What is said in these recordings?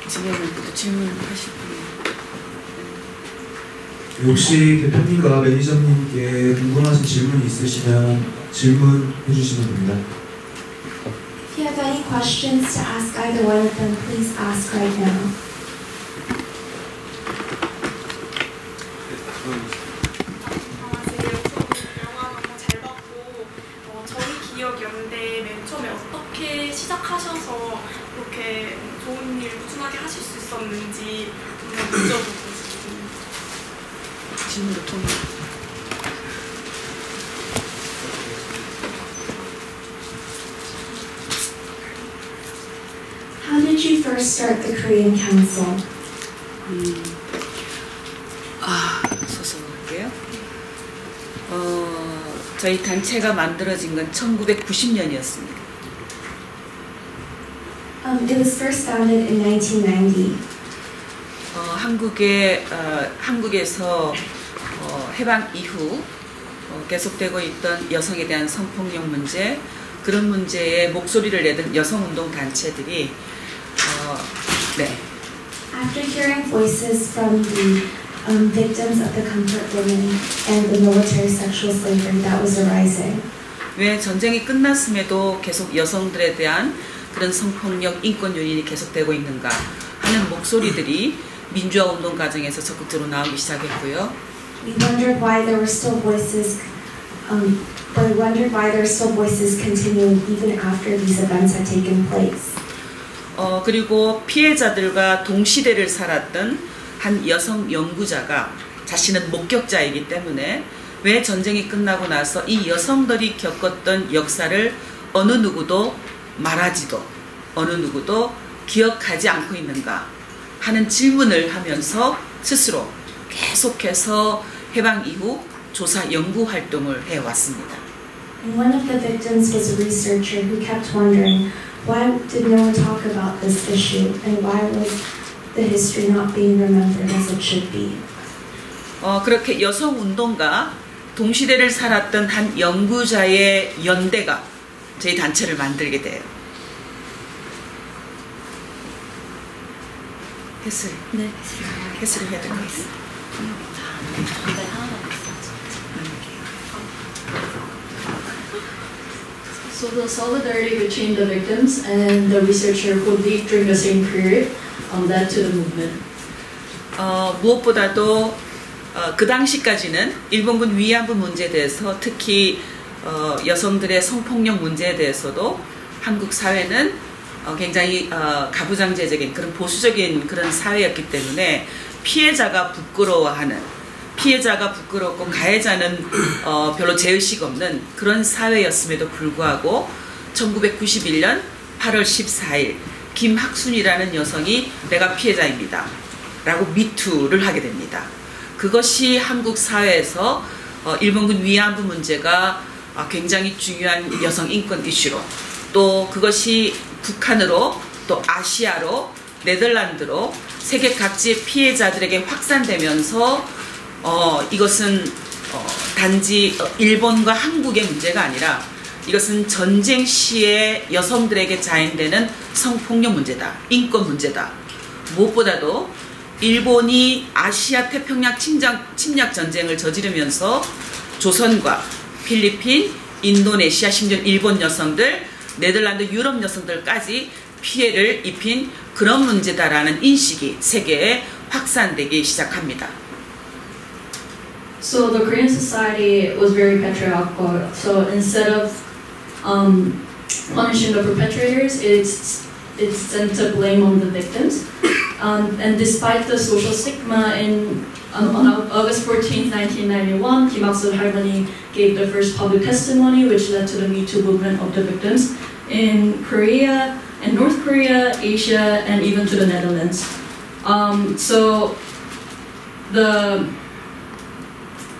진행부터 질문하실 분이. 혹시 대표님과 매니저님께 궁금하신 질문이 있으시면 질문해 주시면 됩니다. If you have any questions to ask either one of them, please ask right now. 기억이었는데 맨 처음에 어떻게 시작하셔서 그렇게 좋은 일 꾸준하게 하실 수 있었는지 한번 여쭤보고 싶습니다. 질문도 통해. How did you first start the Korean Council? 소설할게요. 저희 단체가 만들어진 건 1990년이었습니다. It was first founded in 1990. 한국에서 해방 이후 계속되고 있던 여성에 대한 성폭력 문제, 그런 문제에 목소리를 내던 여성운동 단체들이 After hearing voices from the victims of the comfort women and the military sexual slavery that was arising. 왜 전쟁이 끝났음에도 계속 여성들에 대한 그런 성폭력 인권 요인이 계속되고 있는가 하는 목소리들이 민주화 운동 과정에서 적극적으로 나오기 시작했고요. We wondered why there were still voices. But we wondered why there were still voices continuing even after these events had taken place. 그리고 피해자들과 동시대를 살았던 한 여성 연구자가 자신은 목격자이기 때문에 왜 전쟁이 끝나고 나서 이 여성들이 겪었던 역사를 어느 누구도 말하지도 어느 누구도 기억하지 않고 있는가 하는 질문을 하면서 스스로 계속해서 해방 이후 조사 연구 활동을 해왔습니다. And one of the victims was a researcher who kept wondering why did no one talk about this issue and why was the history not being remembered as it should be. 그렇게 여성 운동가 동시대를 살았던 한 연구자의 연대가 저희 단체를 만들게 돼요. 해설을 해야 될 것 같아요. So the solidarity between the victims and the researcher who lived during the same period led to the movement. 무엇보다도 그 당시까지는 일본군 위안부 문제에 대해서 특히 여성들의 성폭력 문제에 대해서도 한국 사회는 굉장히 가부장제적인 그런 보수적인 그런 사회였기 때문에 피해자가 부끄러워하는, 피해자가 부끄럽고 가해자는 별로 죄의식 없는 그런 사회였음에도 불구하고 1991년 8월 14일 김학순이라는 여성이 내가 피해자입니다 라고 미투를 하게 됩니다. 그것이 한국 사회에서 일본군 위안부 문제가 굉장히 중요한 여성 인권 이슈로, 또 그것이 북한으로 또 아시아로 네덜란드로 세계 각지의 피해자들에게 확산되면서 이것은 단지 일본과 한국의 문제가 아니라 이것은 전쟁 시에 여성들에게 자행되는 성폭력 문제다, 인권 문제다. 무엇보다도 일본이 아시아 태평양 침략 전쟁을 저지르면서 조선과 필리핀, 인도네시아, 심지어 일본 여성들, 네덜란드, 유럽 여성들까지 피해를 입힌 그런 문제다라는 인식이 세계에 확산되기 시작합니다. So the Korean society was very patriarchal. So instead of punishing the perpetrators, it's sent to blame on the victims. And despite the social stigma, on August 14, 1991, Kim Il-sung 할머니 gave the first public testimony, which led to the Me Too movement of the victims in Korea, and North Korea, Asia, and even to the Netherlands. So the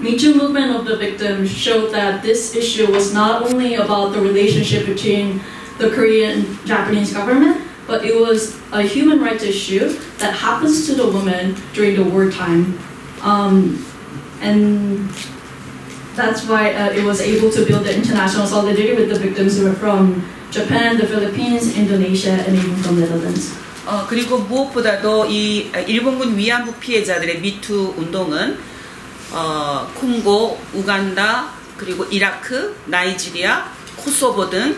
Me Too movement of the victims showed that this issue was not only about the relationship between the Korean and Japanese government, but it was a human rights issue that happens to the woman during the wartime. And that's why it was able to build the international solidarity with the victims who were from Japan, the Philippines, Indonesia, and even from the Netherlands. 그리고 무엇보다도 이 일본군 위안부 피해자들의 미투 운동은 콩고, 우간다, 그리고 이라크, 나이지리아, 코소보 등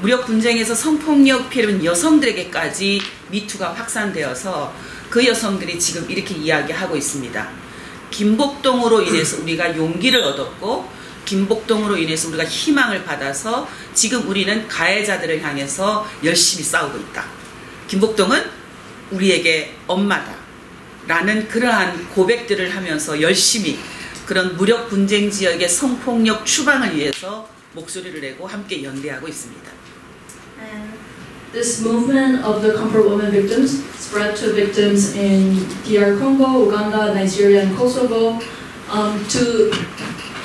무력 분쟁에서 성폭력 피해를 입은 여성들에게까지 미투가 확산되어서 그 여성들이 지금 이렇게 이야기하고 있습니다. 김복동으로 인해서 우리가 용기를 얻었고 김복동으로 인해서 우리가 희망을 받아서 지금 우리는 가해자들을 향해서 열심히 싸우고 있다. 김복동은 우리에게 엄마다. 라는 그러한 고백들을 하면서 열심히 그런 무력 분쟁 지역의 성폭력 추방을 위해서 목소리를 내고 함께 연대하고 있습니다. And this movement of the Comfort Women victims spread to victims in DR Congo, Uganda, Nigeria, and Kosovo to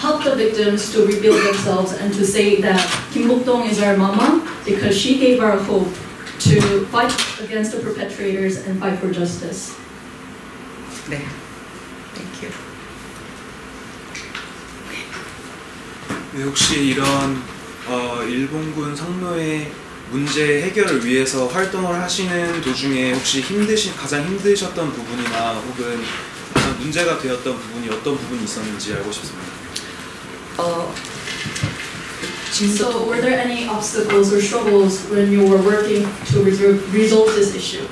help the victims to rebuild themselves and to say that Kim Bok-dong is our mama because she gave our hope to fight against the perpetrators and fight for justice. 네, thank you. 네, 혹시 이런 일본군 성노예 문제 해결을 위해서 활동을 하시는 도중에 혹시 가장 힘드셨던 부분이나 혹은 가장 문제가 되었던 부분이 어떤 부분이 있었는지 알고 싶습니다. So, were there any obstacles or struggles when you were working to resolve this issue?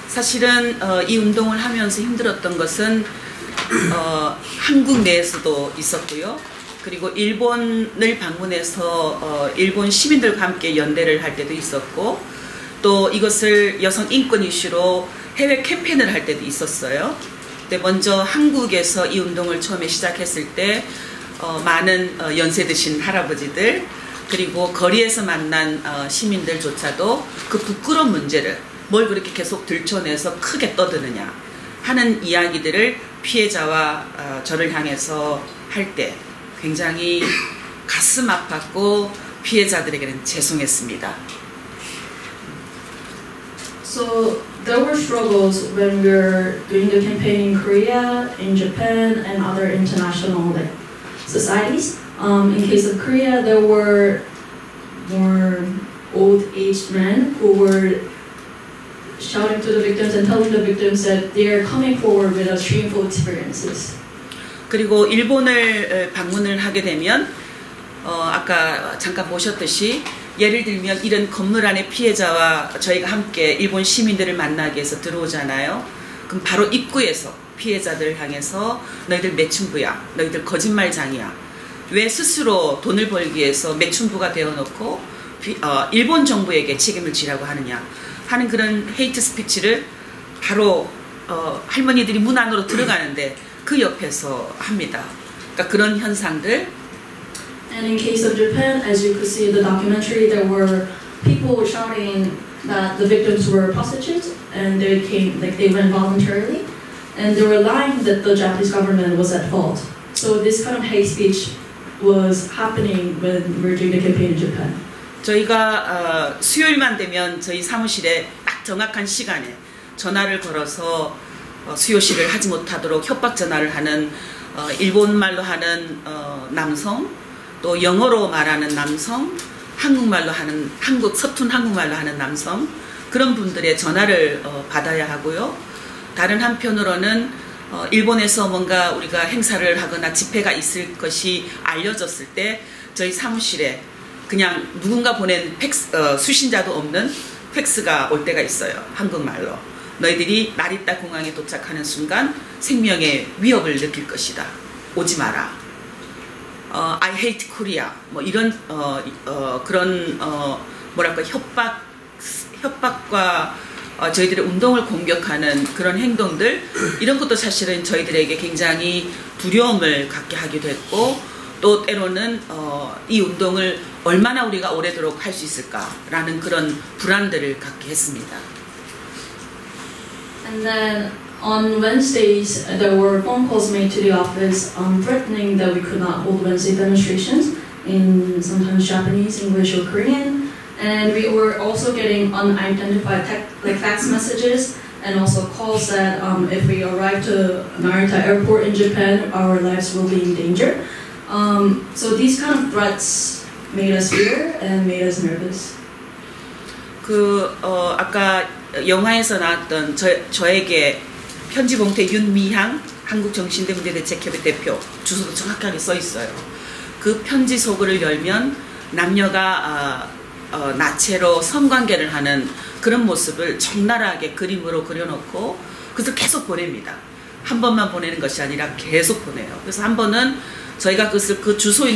사실은 이 운동을 하면서 힘들었던 것은 한국 내에서도 있었고요. 그리고 일본을 방문해서 일본 시민들과 함께 연대를 할 때도 있었고 또 이것을 여성 인권 이슈로 해외 캠페인을 할 때도 있었어요. 근데 먼저 한국에서 이 운동을 처음에 시작했을 때 많은 연세 드신 할아버지들 그리고 거리에서 만난 시민들조차도 그 부끄러운 문제를 뭘 그렇게 계속 들춰내서 크게 떠드느냐 하는 이야기들을 피해자와 저를 향해서 할 때 굉장히 가슴 아팠고 피해자들에게는 죄송했습니다. So there were struggles when we were doing the campaign in Korea, in Japan, and other international societies. In case of Korea, there were more old-aged men who were shouting to the victims and telling the victims that they are coming forward with shameful experiences. 그리고 일본을 방문을 하게 되면 아까 잠깐 보셨듯이 예를 들면 이런 건물 안에 피해자와 저희가 함께 일본 시민들을 만나기 위해서 들어오잖아요. 그럼 바로 입구에서 피해자들을 향해서 너희들 매춘부야, 너희들 거짓말장이야. 왜 스스로 돈을 벌기 위해서 매춘부가 되어놓고 일본 정부에게 책임을 지라고 하느냐 하는 그런 헤이트 스피치를 바로 할머니들이 문 안으로 들어가는데 그 옆에서 합니다. 그러니까 그런 현상들. And in case of Japan, as you could see in the documentary, there were people shouting that the victims were prostitutes and they went voluntarily, and they were lying that the Japanese government was at fault. So this kind of hate speech was happening when we were doing the campaign in Japan. 저희가 수요일만 되면 저희 사무실에 딱 정확한 시간에 전화를 걸어서 수요실을 하지 못하도록 협박 전화를 하는 일본말로 하는 남성, 또 영어로 말하는 남성, 한국말로 하는 서툰 한국말로 하는 남성 그런 분들의 전화를 받아야 하고요. 다른 한편으로는 일본에서 뭔가 우리가 행사를 하거나 집회가 있을 것이 알려졌을 때 저희 사무실에 그냥 누군가 보낸 수신자도 없는 팩스가 올 때가 있어요. 한국말로. 너희들이 나리타 공항에 도착하는 순간 생명의 위협을 느낄 것이다. 오지 마라. I hate Korea. 뭐 이런 그런 뭐랄까 협박과 저희들의 운동을 공격하는 그런 행동들 이런 것도 사실은 저희들에게 굉장히 두려움을 갖게 하기도 했고 또 때로는 이 운동을 얼마나 우리가 오래도록 할 수 있을까라는 그런 불안들을 갖게 했습니다. And then on Wednesdays, there were phone calls made to the office threatening that we could not hold Wednesday demonstrations in sometimes Japanese, English, or Korean. And we were also getting unidentified fax messages and also calls that if we arrive to Narita Airport in Japan, our lives will be in danger. So these kind of threats made us fear and made us nervous. 아까 영화에서 나왔던 저에게 편지 봉투에 윤미향 한국정신대문제대책협의 대표 주소도 정확하게 써 있어요. 그 편지 속을 열면 남녀가 나체로 성관계를 하는 그런 모습을 적나라하게 그림으로 그려놓고 그래서 계속 보냅니다. 한 번만 보내는 것이 아니라 계속 보내요. 그래서 한 번은 저희가 그것을 그 주소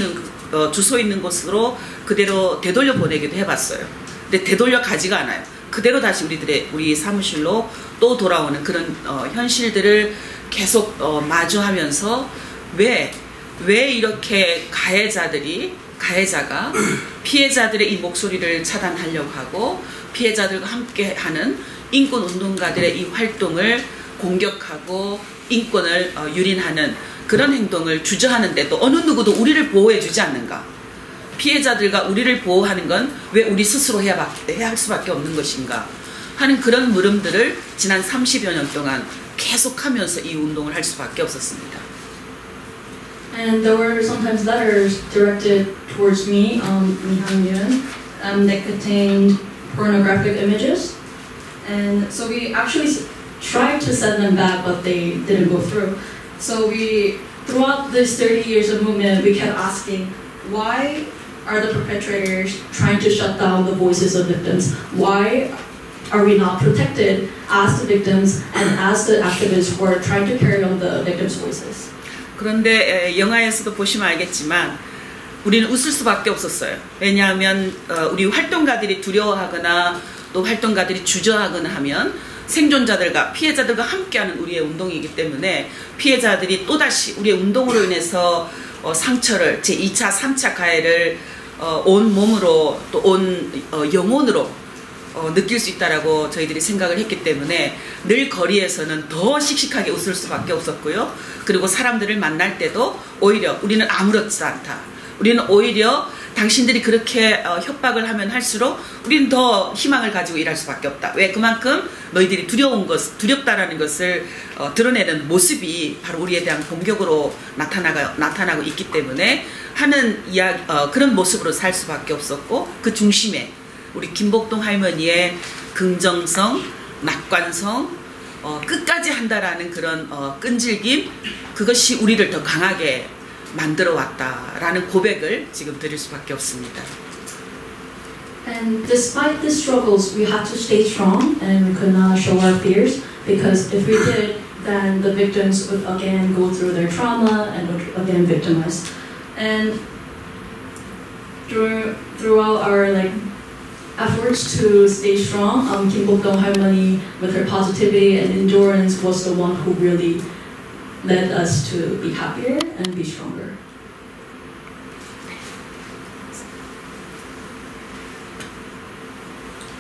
있는 곳으로 그대로 되돌려 보내기도 해봤어요. 근데 되돌려 가지가 않아요. 그대로 다시 우리 사무실로 또 돌아오는 그런 현실들을 계속 마주하면서 왜 이렇게 가해자가 피해자들의 이 목소리를 차단하려고 하고 피해자들과 함께하는 인권운동가들의 이 활동을 공격하고 인권을 유린하는 그런 행동을 주저하는데도 어느 누구도 우리를 보호해주지 않는가. 피해자들과 우리를 보호하는 건 왜 우리 스스로 해야 할 수밖에 없는 것인가 하는 그런 물음들을 지난 30여 년 동안 계속하면서 이 운동을 할 수밖에 없었습니다. And there were sometimes letters directed towards me, Mihang Yun, that contained pornographic images. And so we actually tried to send them back, but they didn't go through. So throughout this 30 years of movement, we kept asking, why are the perpetrators trying to shut down the voices of victims? Why are we not protected as the victims and as the activists who are trying to carry on the victims' voices? 그런데 영화에서도 보시면 알겠지만 우리는 웃을 수밖에 없었어요. 왜냐하면 우리 활동가들이 두려워하거나 또 활동가들이 주저하거나 하면 생존자들과 피해자들과 함께하는 우리의 운동이기 때문에 피해자들이 또다시 우리의 운동으로 인해서 상처를 제2차, 3차 가해를 온 몸으로 또 온 영혼으로 느낄 수 있다라고 저희들이 생각을 했기 때문에 늘 거리에서는 더 씩씩하게 웃을 수밖에 없었고요. 그리고 사람들을 만날 때도 오히려 우리는 아무렇지도 않다. 우리는 오히려 당신들이 그렇게 협박을 하면 할수록 우리는 더 희망을 가지고 일할 수밖에 없다. 왜? 그만큼 너희들이 두렵다라는 것을 드러내는 모습이 바로 우리에 대한 공격으로 나타나고 있기 때문에 하는 그런 모습으로 살 수밖에 없었고 그 중심에 우리 김복동 할머니의 긍정성, 낙관성, 끝까지 한다라는 그런 끈질김, 그것이 우리를 더 강하게 만들어 왔다라는 고백을 지금 드릴 수밖에 없습니다. And despite the struggles, we had to stay strong and we could not show our fears because if we did, then the victims would again go through their trauma and would again victimize. And throughout our efforts to stay strong, Kim Bok-dong Halmoni, with her positivity and endurance, was the one who really led us to be happier and be stronger.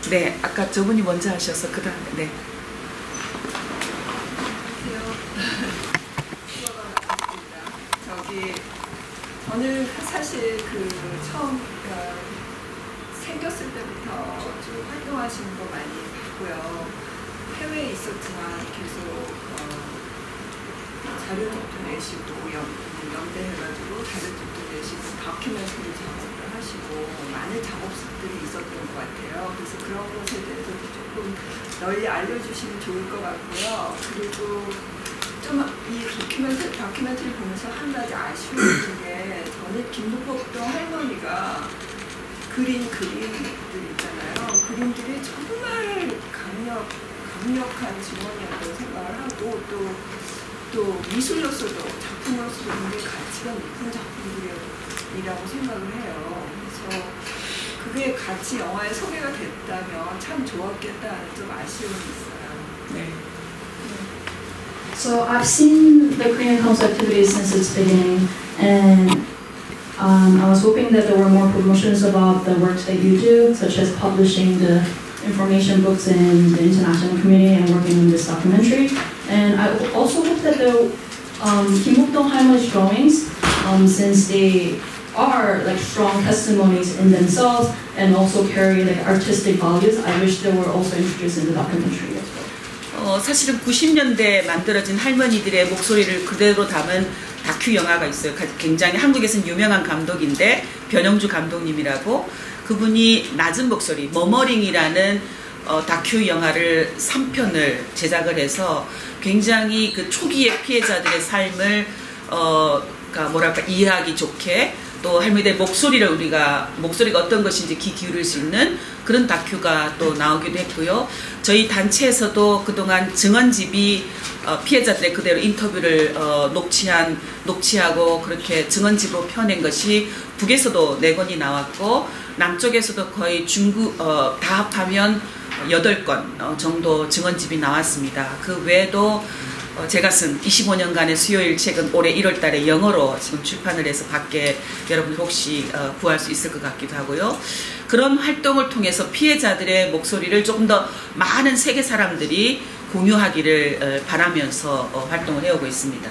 네, 아까 저분이 먼저 하셔서 그 다음에 네. 저는 사실 처음 생겼을 때부터 좀 활동하시는 거 많이 봤고요. 해외에 있었지만 계속 자료집도 내시고 연대해가지고 자료집도 내시고 다큐멘터리 작업을 하시고 많은 작업들이 있었던 것 같아요. 그래서 그런 것에 대해서도 조금 널리 알려주시면 좋을 것 같고요. 그리고 좀 이 다큐멘터리 보면서 한 가지 아쉬운 게 저는 김복동 할머니가 그린 그림들 있잖아요. 그림들이 정말 강력한 증언이었다고 생각을 하고 또 미술로서도 작품으로서도 굉장히 가치가 높은 작품들이라고 생각을 해요. 그래서 그게 같이 영화에 소개가 됐다면 참 좋았겠다는 좀 아쉬움이 있어요. 네. So I've seen the Korean Council activities since its beginning, and I was hoping that there were more promotions about the work that you do, such as publishing the information books in the international community and working on this documentary. And I also hope that the Kim Bok-dong Halmoni's drawings, since they are strong testimonies in themselves and also carry artistic values, I wish they were also introduced in the documentary as well. 사실은 90년대에 만들어진 할머니들의 목소리를 그대로 담은 다큐 영화가 있어요. 굉장히 한국에서는 유명한 감독인데 변영주 감독님이라고 그분이 낮은 목소리, 머머링이라는 다큐 영화를 3편을 제작을 해서 굉장히 그 초기의 피해자들의 삶을 뭐랄까 이해하기 좋게 또 할머니들 목소리가 어떤 것인지 귀 기울일 수 있는 그런 다큐가 또 나오기도 했고요. 저희 단체에서도 그동안 증언집이 피해자들의 그대로 인터뷰를 녹취하고 그렇게 증언집으로 펴낸 것이 북에서도 4권이 나왔고 남쪽에서도 거의 다 합하면 8건 정도 증언집이 나왔습니다. 그 외에도 제가 쓴 25년간의 수요일 책은 올해 1월 달에 영어로 지금 출판을 해서 밖에 여러분 혹시 구할 수 있을 것 같기도 하고요. 그런 활동을 통해서 피해자들의 목소리를 조금 더 많은 세계 사람들이 공유하기를 바라면서 활동을 해오고 있습니다.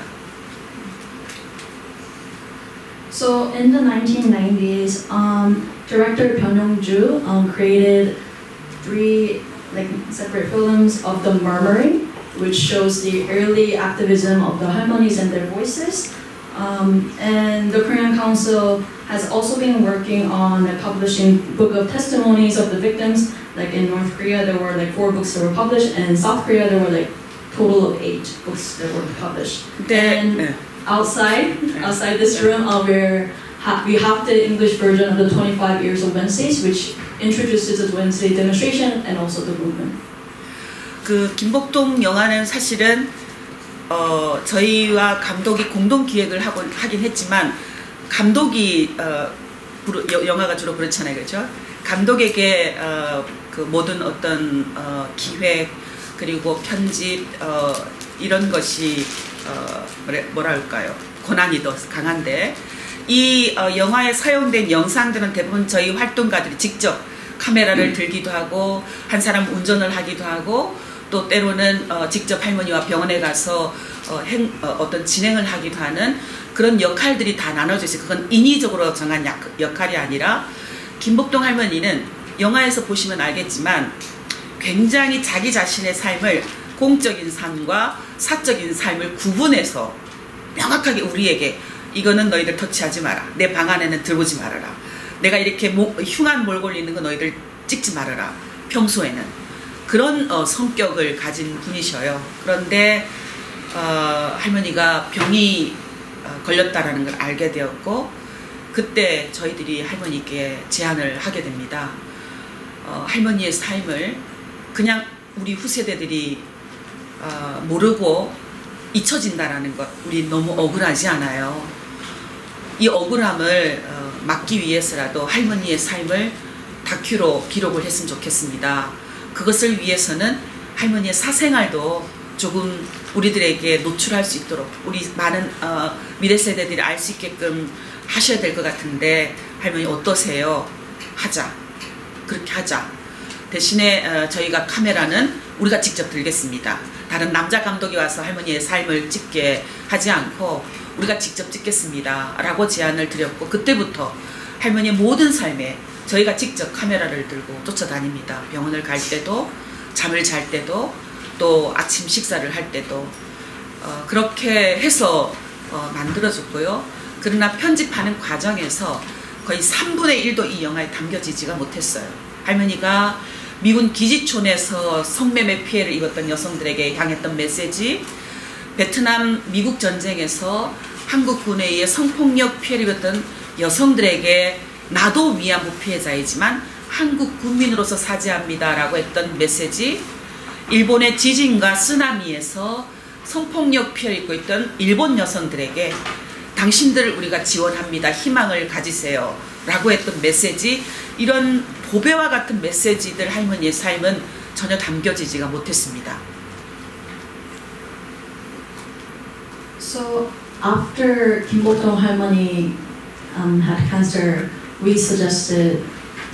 So in the 1990s, director Byung Yong-ju created 3 separate films of The Murmuring, which shows the early activism of the 할머니es and their voices. And the Korean Council has also been working on publishing book of testimonies of the victims. Like in North Korea, there were 4 books that were published, and in South Korea, there were total of 8 books that were published. And outside this room, we have the English version of the 25 Years of Wednesdays, which introduces the Wednesday demonstration and also the movement. 그 김복동 영화는 사실은 저희와 감독이 공동 기획을 하긴 했지만 감독이 영화가 주로 그렇잖아요, 그렇죠? 감독에게 그 모든 어떤 기획 그리고 편집 이런 것이 뭐랄까요? 권한이 더 강한데 이 영화에 사용된 영상들은 대부분 저희 활동가들이 직접 카메라를 들기도 하고 한 사람 운전을 하기도 하고 또 때로는 직접 할머니와 병원에 가서 어떤 진행을 하기도 하는 그런 역할들이 다 나눠져 있어요. 그건 인위적으로 정한 역할이 아니라 김복동 할머니는 영화에서 보시면 알겠지만 굉장히 자기 자신의 삶을 공적인 삶과 사적인 삶을 구분해서 명확하게 우리에게 이거는 너희들 터치하지 마라. 내 방 안에는 들어오지 말아라. 내가 이렇게 흉한 몰골 있는 거 너희들 찍지 말아라. 평소에는. 그런 성격을 가진 분이셔요. 그런데 할머니가 병이 걸렸다라는 걸 알게 되었고 그때 저희들이 할머니께 제안을 하게 됩니다. 할머니의 삶을 그냥 우리 후세대들이 모르고 잊혀진다라는 것 우리 너무 억울하지 않아요. 이 억울함을 막기 위해서라도 할머니의 삶을 다큐로 기록을 했으면 좋겠습니다. 그것을 위해서는 할머니의 사생활도 조금 우리들에게 노출할 수 있도록 우리 많은 미래 세대들이 알 수 있게끔 하셔야 될 것 같은데 할머니 어떠세요? 하자. 그렇게 하자. 대신에 저희가 카메라는 우리가 직접 들겠습니다. 다른 남자 감독이 와서 할머니의 삶을 찍게 하지 않고 우리가 직접 찍겠습니다. 라고 제안을 드렸고 그때부터 할머니의 모든 삶에 저희가 직접 카메라를 들고 쫓아다닙니다. 병원을 갈 때도 잠을 잘 때도 또 아침 식사를 할 때도 그렇게 해서 만들어졌고요. 그러나 편집하는 과정에서 거의 3분의 1도 이 영화에 담겨지지가 못했어요. 할머니가 미군 기지촌에서 성매매 피해를 입었던 여성들에게 향했던 메시지, 베트남 미국 전쟁에서 한국군에 의해 성폭력 피해를 입었던 여성들에게 나도 위안부 피해자이지만 한국 국민으로서 사죄합니다라고 했던 메시지, 일본의 지진과 쓰나미에서 성폭력 피해를 입고 있던 일본 여성들에게 당신들을 우리가 지원합니다. 희망을 가지세요. 라고 했던 메시지, 이런 보배와 같은 메시지들 할머니의 삶은 전혀 담겨지지가 못했습니다. So after Kim-Bok-dong 할머니 had cancer, we suggested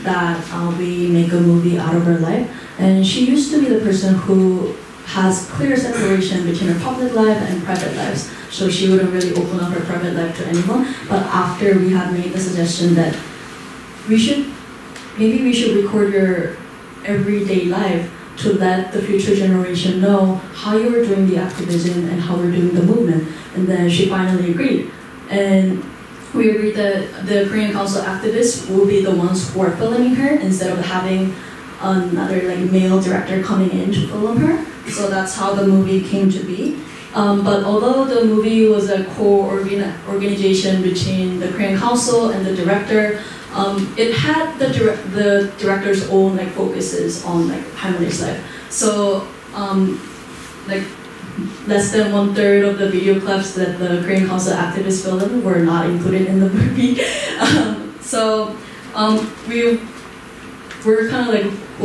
that we make a movie out of her life. And she used to be the person who has clear separation between her public life and private lives. So she wouldn't really open up her private life to anyone. But after we had made the suggestion that maybe we should record your everyday life to let the future generation know how you were doing the activism and how we're doing the movement. And then she finally agreed. And we agreed that the Korean Council activists will be the ones who are filming her instead of having another like male director coming in to film her. So that's how the movie came to be. But although the movie was a co-organization between the Korean Council and the director, it had the director's own like focuses on like Harmony's life. So like less than 1/3 of the video clips that the Korean Council activists filmed were not included in the movie.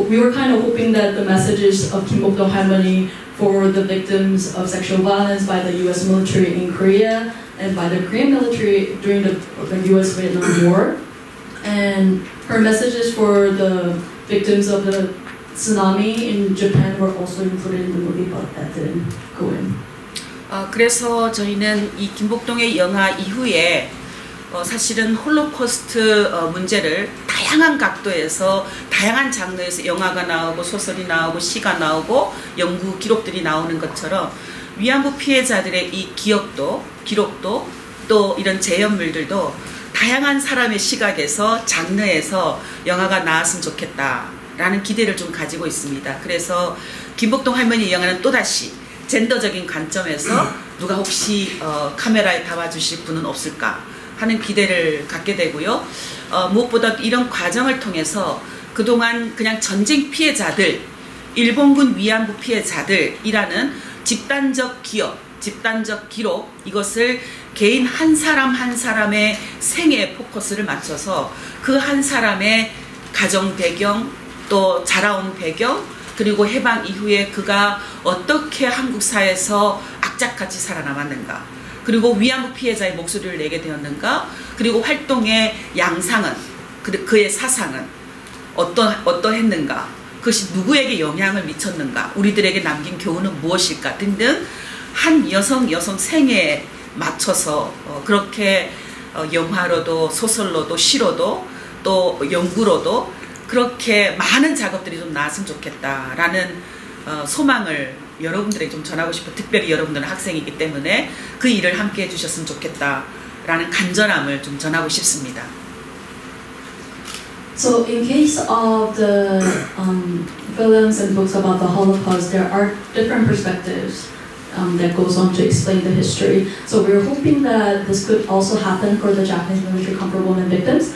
We were kind of hoping that the messages of Kim Bok-dong Harmony for the victims of sexual violence by the U.S. military in Korea and by the Korean military during the U.S.-Vietnam War, and her messages for the victims of the tsunami in Japan were also included in the movie, but that didn't go in. 그래서 저희는 이 김복동의 영화 이후에 사실은 홀로코스트 문제를 다양한 각도에서 다양한 장르에서 영화가 나오고 소설이 나오고 시가 나오고 연구 기록들이 나오는 것처럼 위안부 피해자들의 이 기록도 또 이런 재연물들도 다양한 사람의 시각에서 장르에서 영화가 나왔으면 좋겠다라는 기대를 좀 가지고 있습니다. 그래서 김복동 할머니 영화는 또다시 젠더적인 관점에서 누가 혹시 카메라에 담아주실 분은 없을까 하는 기대를 갖게 되고요. 무엇보다 이런 과정을 통해서 그동안 그냥 전쟁 피해자들, 일본군 위안부 피해자들이라는 집단적 기억, 집단적 기록, 이것을 개인 한 사람 한 사람의 생애에 포커스를 맞춰서 그 한 사람의 가정 배경, 또 자라온 배경, 그리고 해방 이후에 그가 어떻게 한국 사회에서 악착같이 살아남았는가, 그리고 위안부 피해자의 목소리를 내게 되었는가, 그리고 활동의 양상은, 그의 사상은 어떠했는가, 그것이 누구에게 영향을 미쳤는가, 우리들에게 남긴 교훈은 무엇일까 등등 한 여성 생애에 맞춰서 그렇게 영화로도 소설로도 시로도 또 연구로도 그렇게 많은 작업들이 좀 나왔으면 좋겠다라는 소망을 여러분들에게 좀 전하고 싶어. 특별히 여러분들은 학생이기 때문에 그 일을 함께 해주셨으면 좋겠다라는 간절함을 좀 전하고 싶습니다. So in case of the films and books about the Holocaust, there are different perspectives that goes on to explain the history. So we're hoping that this could also happen for the Japanese military comfort women victims,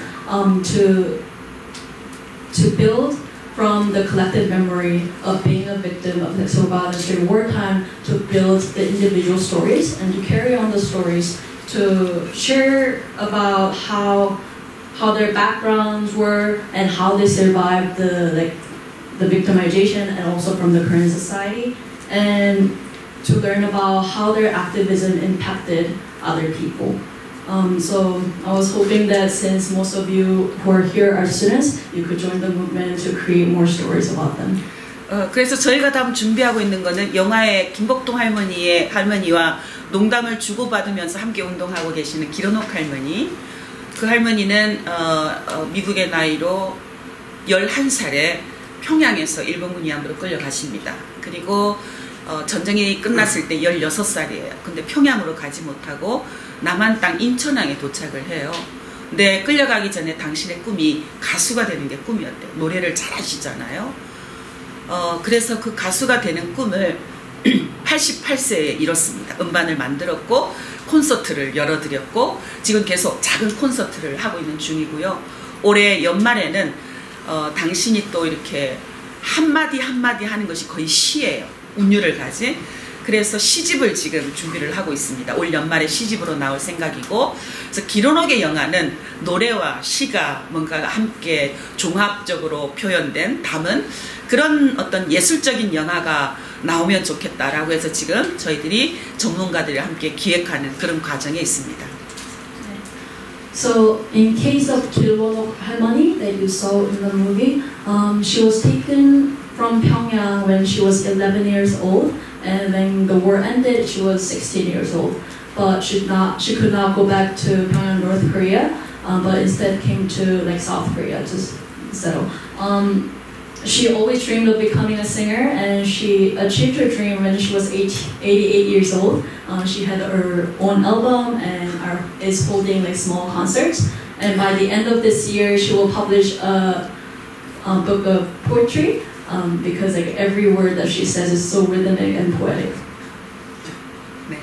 to build from the collective memory of being a victim of sexual violence during wartime, to build the individual stories and to carry on the stories, to share about how their backgrounds were and how they survived the victimization, and also from the current society, and to learn about how their activism impacted other people. So I was hoping that since most of you who are here are students, you could join the movement to create more stories about them. 그래서 저희가 다음 준비하고 있는 거는 영화의 김복동 할머니와 농담을 주고받으면서 함께 운동하고 계시는 기로녹 할머니. 그 할머니는 미국의 나이로 11살에 평양에서 일본군 위안부로 끌려가십니다. 그리고 전쟁이 끝났을 때 16살이에요. 근데 평양으로 가지 못하고 남한 땅 인천항에 도착을 해요. 근데 끌려가기 전에 당신의 꿈이 가수가 되는 게 꿈이었대요. 노래를 잘하시잖아요. 그래서 그 가수가 되는 꿈을 88세에 이뤘습니다. 음반을 만들었고 콘서트를 열어드렸고 지금 계속 작은 콘서트를 하고 있는 중이고요. 올해 연말에는 당신이 또 이렇게 한마디 하는 것이 거의 시예요. 운율을 가진. 그래서 시집을 지금 준비를 하고 있습니다. 올 연말에 시집으로 나올 생각이고, 그래서 기로녹의 영화는 노래와 시가 뭔가 함께 종합적으로 표현된 담은 그런 어떤 예술적인 영화가 나오면 좋겠다라고 해서 지금 저희들이 전문가들이 함께 기획하는 그런 과정에 있습니다. So in case of 기로녹 할머니 that you saw in the movie, she was taken from Pyongyang when she was 11 years old, and then the war ended. She was 16 years old, but she could not go back to Pyongyang, North Korea, but instead came to like South Korea to settle. She always dreamed of becoming a singer, and she achieved her dream when she was 88 years old. She had her own album and is holding like small concerts. And by the end of this year, she will publish a book of poetry because like every word that she says is so rhythmic and poetic. 네.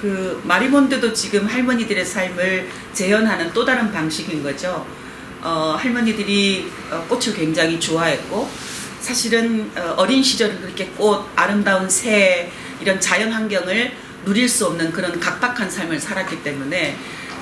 그 마리몬드도 지금 할머니들의 삶을 재현하는 또 다른 방식인 거죠. 할머니들이 꽃을 굉장히 좋아했고 사실은 어린 시절은 그렇게 꽃, 아름다운 새 이런 자연 환경을 누릴 수 없는 그런 각박한 삶을 살았기 때문에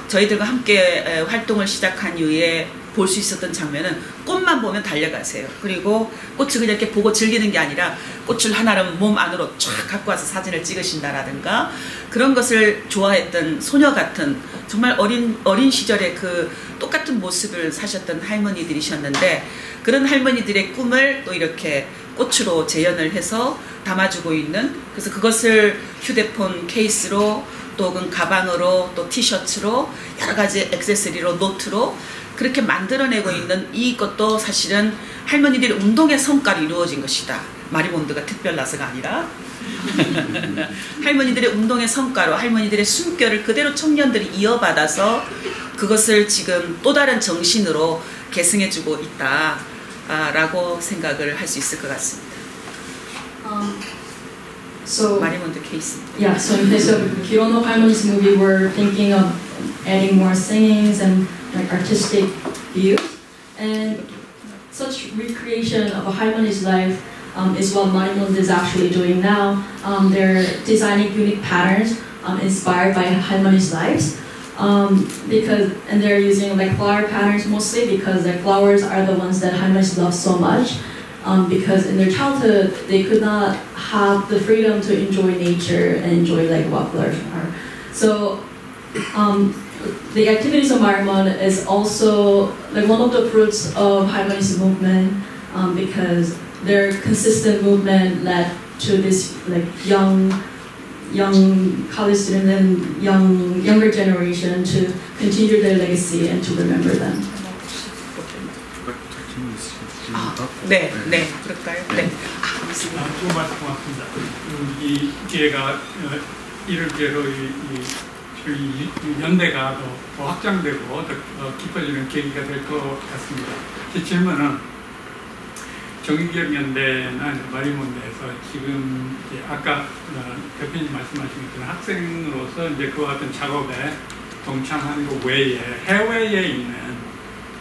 저희들과 함께 활동을 시작한 이후에 볼 수 있었던 장면은 꽃만 보면 달려가세요. 그리고 꽃을 그냥 이렇게 보고 즐기는 게 아니라 꽃을 하나를 몸 안으로 쫙 갖고 와서 사진을 찍으신다라든가 그런 것을 좋아했던 소녀 같은 정말 어린 시절의 그 똑같은 모습을 사셨던 할머니들이셨는데 그런 할머니들의 꿈을 또 이렇게 꽃으로 재현을 해서 담아주고 있는 그래서 그것을 휴대폰 케이스로 또 혹은 가방으로 또 티셔츠로 여러 가지 액세서리로 노트로 그렇게 만들어내고 있는 이것도 사실은 할머니들의 운동의 성과로 이루어진 것이다. 마리몬드가 특별나서가 아니라 할머니들의 운동의 성과로 할머니들의 숨결을 그대로 청년들이 이어받아서 그것을 지금 또 다른 정신으로 계승해주고 있다라고 생각을 할 수 있을 것 같습니다. So 마리몬드 케이스. Yeah, so in case of Kiyono Harmony's movie, we're thinking of adding more singings and like artistic views, and such recreation of a harmony's life is what Marimond is actually doing now. They're designing unique patterns inspired by harmony's lives, and they're using like flower patterns mostly because the flowers are the ones that harmonies love so much. Because in their childhood they could not have the freedom to enjoy nature and enjoy like what flowers are. So the activities of Marimond is also like one of the fruits of Harmony's movement because their consistent movement led to this like young college students and younger generation to continue their legacy and to remember them. 네, 그럴까요? 네. 조금 고맙습니다. 이 기회가 이를 기회로 이 연대가 더 확장되고 더 깊어지는 계기가 될 것 같습니다. 제 질문은 정의기억연대나 마리몬드에서 지금 아까 대표님 말씀하신 것처럼 학생으로서 이제 그와 같은 작업에 동참하는 것 외에 해외에 있는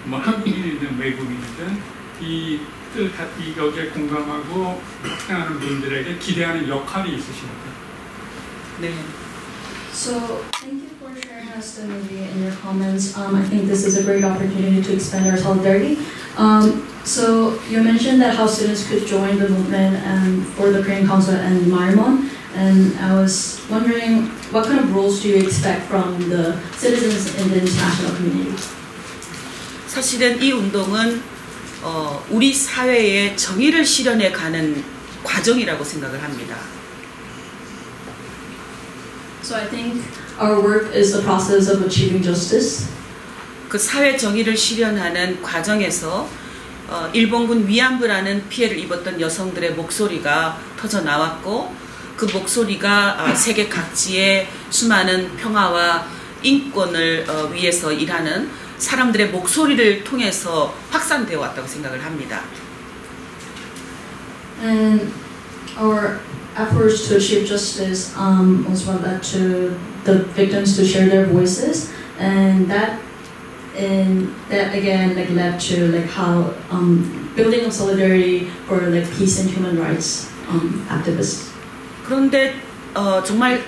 뭐 한국인이든 외국인이든 여기에 공감하고 확장하는 분들에게 기대하는 역할이 있으십니까? 네. So thank you for sharing us the movie and your comments. I think this is a great opportunity to expand our solidarity. So you mentioned that how students could join the movement and for the Korean Council and Marimond, and I was wondering what kind of roles do you expect from the citizens in the international community? 사실은 이 운동은 우리 사회의 정의를 실현해 가는 과정이라고 생각을 합니다. So I think our work is the process of achieving justice. 그 사회 정의를 실현하는 과정에서 일본군 위안부라는 피해를 입었던 여성들의 목소리가 터져 나왔고 그 목소리가 세계 각지의 수많은 평화와 인권을 위해서 일하는 사람들의 목소리를 통해서 확산되어 왔다고 생각을 합니다. And our efforts to achieve justice also led to the victims to share their voices, and that again like led to like how building of solidarity for like peace and human rights activists. 그런데 정말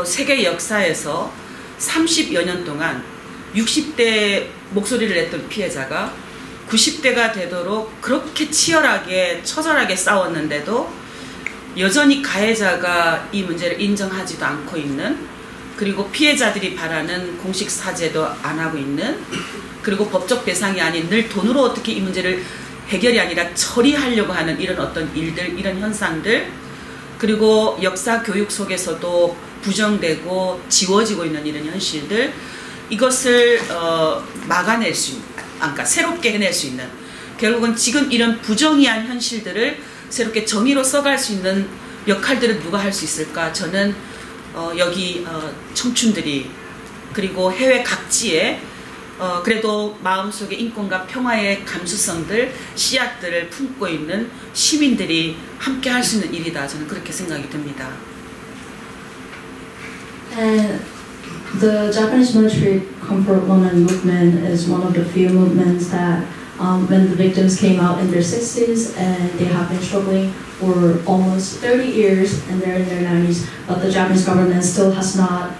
세계 역사에서 30여 년 동안 60대 목소리를 냈던 피해자가 90대가 되도록 그렇게 치열하게 처절하게 싸웠는데도 여전히 가해자가 이 문제를 인정하지도 않고 있는 그리고 피해자들이 바라는 공식 사죄도 안 하고 있는 그리고 법적 배상이 아닌 늘 돈으로 어떻게 이 문제를 해결이 아니라 처리하려고 하는 이런 어떤 일들 이런 현상들 그리고 역사 교육 속에서도 부정되고 지워지고 있는 이런 현실들 이것을 막아낼 수 있는, 그러니까 새롭게 해낼 수 있는 결국은 지금 이런 부정의한 현실들을 새롭게 정의로 써갈 수 있는 역할들을 누가 할 수 있을까? 저는 여기 청춘들이 그리고 해외 각지에 그래도 마음속에 인권과 평화의 감수성들, 씨앗들을 품고 있는 시민들이 함께 할 수 있는 일이다. 저는 그렇게 생각이 듭니다. And the Japanese military comfort woman movement is one of the few movements that when the victims came out in their 60s and they have been struggling for almost 30 years and they're in their 90s, but the Japanese government still has not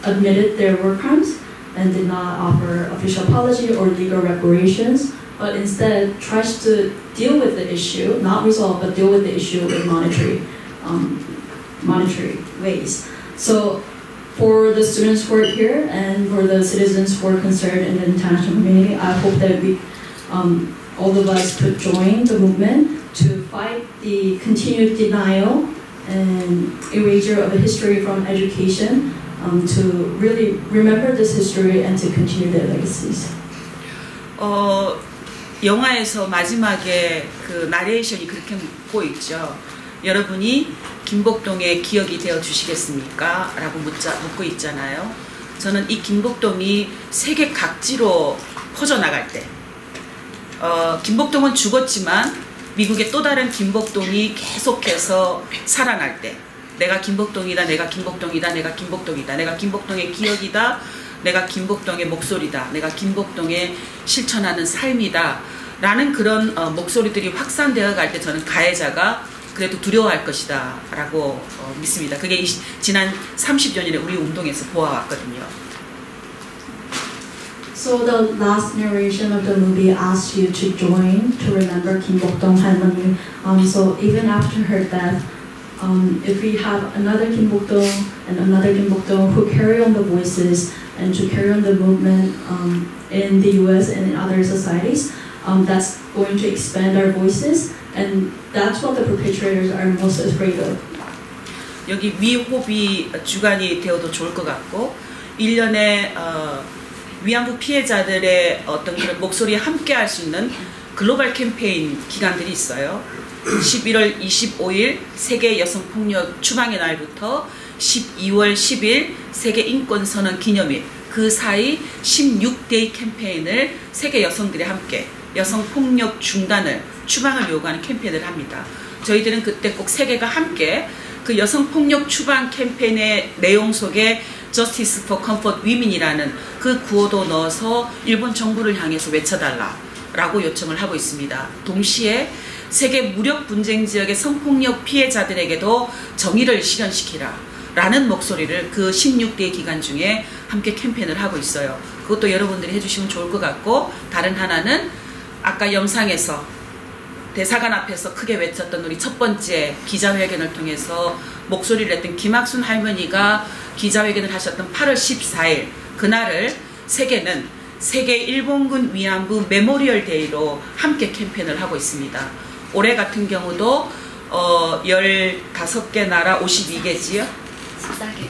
admitted their war crimes and did not offer official apology or legal reparations, but instead tries to deal with the issue, not resolve, but deal with the issue in monetary ways. So for the students who are here and for the citizens who are concerned in the international community, I hope that we, all of us could join the movement to fight the continued denial and erasure of history from education, to really remember this history and to continue their legacies. 영화에서 마지막에 그 나레이션이 그렇게 묻고 있죠. 여러분이 김복동의 기억이 되어 주시겠습니까? 라고 묻고 있잖아요. 저는 이 김복동이 세계 각지로 퍼져나갈 때, 김복동은 죽었지만 미국의 또 다른 김복동이 계속해서 살아날 때, 내가 김복동이다, 내가 김복동이다, 내가 김복동이다, 내가 김복동의 기억이다, 내가 김복동의 목소리다, 내가 김복동의 실천하는 삶이다 라는 그런 목소리들이 확산되어 갈 때 저는 가해자가 그래도 두려워할 것이다 라고 믿습니다. 그게 지난 30년의 우리 운동에서 보아왔거든요. So the last narration of the movie asks you to join to remember Kim Bok-dong 할머니. So even after her death, if we have another Kim Bok-dong and another Kim Bok-dong who carry on the voices and to carry on the movement in the US and in other societies, that's going to expand our voices, and that's what the perpetrators are most afraid of. 여기 위호비 주간이 되어도 좋을 것 같고 1년에 위안부 피해자들의 어떤 그런 목소리에 함께 할 수 있는 글로벌 캠페인 기간들이 있어요. 11월 25일 세계 여성폭력 추방의 날부터 12월 10일 세계 인권선언 기념일, 그 사이 16데이 캠페인을 세계 여성들이 함께 여성폭력 중단을, 추방을 요구하는 캠페인을 합니다. 저희들은 그때 꼭 세계가 함께 그 여성폭력 추방 캠페인의 내용 속에 Justice for Comfort Women이라는 그 구호도 넣어서 일본 정부를 향해서 외쳐달라라고 요청을 하고 있습니다. 동시에 세계 무력 분쟁 지역의 성폭력 피해자들에게도 정의를 실현시키라 라는 목소리를 그 16대 기간 중에 함께 캠페인을 하고 있어요. 그것도 여러분들이 해주시면 좋을 것 같고, 다른 하나는 아까 영상에서 대사관 앞에서 크게 외쳤던 우리 첫 번째 기자회견을 통해서 목소리를 냈던 김학순 할머니가 기자회견을 하셨던 8월 14일 그날을 세계는 세계 일본군 위안부 메모리얼 데이로 함께 캠페인을 하고 있습니다. 올해 같은 경우도 15개 나라 52개 지역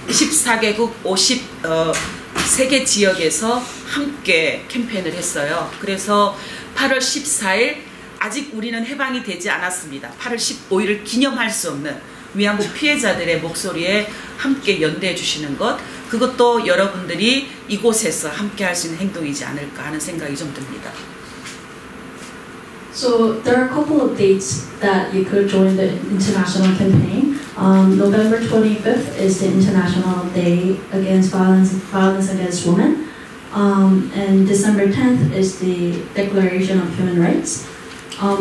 14개국 53개 지역에서 함께 캠페인을 했어요. 그래서 8월 14일 아직 우리는 해방이 되지 않았습니다. 8월 15일을 기념할 수 없는 위안부 피해자들의 목소리에 함께 연대해 주시는 것, 그것도 여러분들이 이곳에서 함께 할 수 있는 행동이지 않을까 하는 생각이 좀 듭니다. So there are a couple of dates that you could join the international campaign. November 25th is the International Day Against Violence Against Women, and December 10th is the Declaration of Human Rights.